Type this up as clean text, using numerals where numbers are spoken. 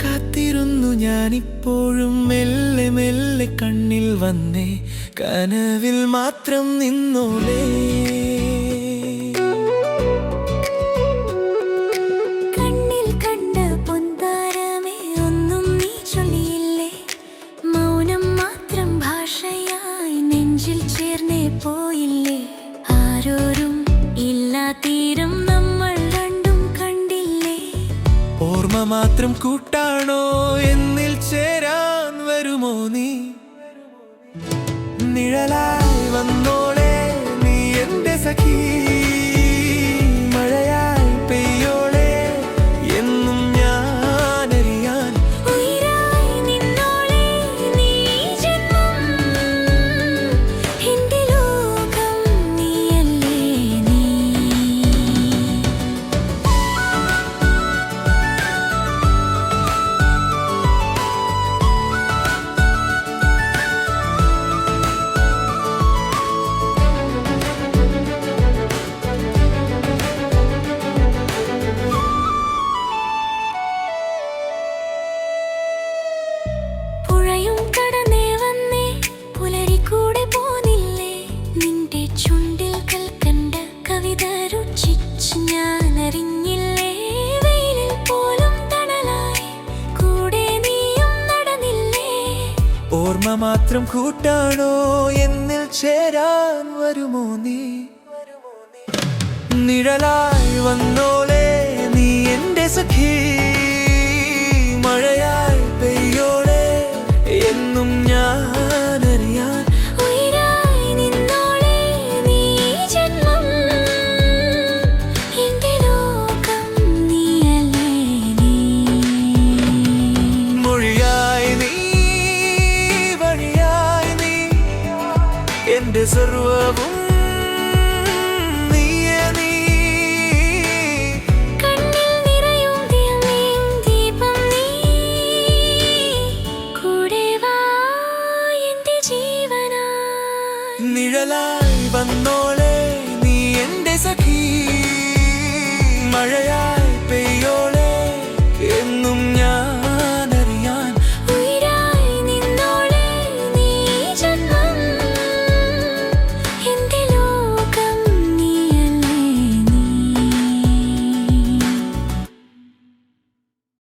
കാത്തിരുന്നു ഞാനിപ്പോഴും മെല്ലെ മെല്ലെ കണ്ണിൽ വന്നേ കനവിൽ മാത്രം നിന്നോളേ പോയില്ലേ ആരോരും ഇല്ലാ തീരം നമ്മൾ രണ്ടും കണ്ടില്ലേ ഓർമ്മ മാത്രം കൂട്ടാണോ എന്നിൽ ചേരാൻ വരുമോ നീ നിഴലായി വന്നോളെ നീ എന്റെ സഖി മഴയായി പെയ്യോളെ എന്നും ഞാനറിയാൻ ഉയിരായി നിന്നോളെ നീ ജന്മം എന്റെ ലോകം നീയല്ലേ നീ പുഴയും കടന്നേ വന്നേ പുലരിക്കൂടെ പോന്നില്ലേ നിന്റെ ചുണ്ടിൽ കൽക്കണ്ട കവിത രുചിച്ച് ഞാൻ അറിഞ്ഞില്ലേ വെയിലിൽ പോലും തണലായി കൂടെ നീയും നടന്നില്ലേ ഓർമ്മ മാത്രം കൂട്ടാണോ എന്നിൽ ചേരാൻ വരുമോ നീ നിഴലായി വന്നോളെ നീ എന്റെ സഖി മഴയായി പെയ്യോളെ എന്നും ഞാനറിയാൻ ഉയിരായി നിന്നോളെ നീ ജന്മം എന്റെ ലോകം നീയല്ലേ നീ മൊഴിയായി നീ വഴിയായി നീ എന്റെ സർവ്വവും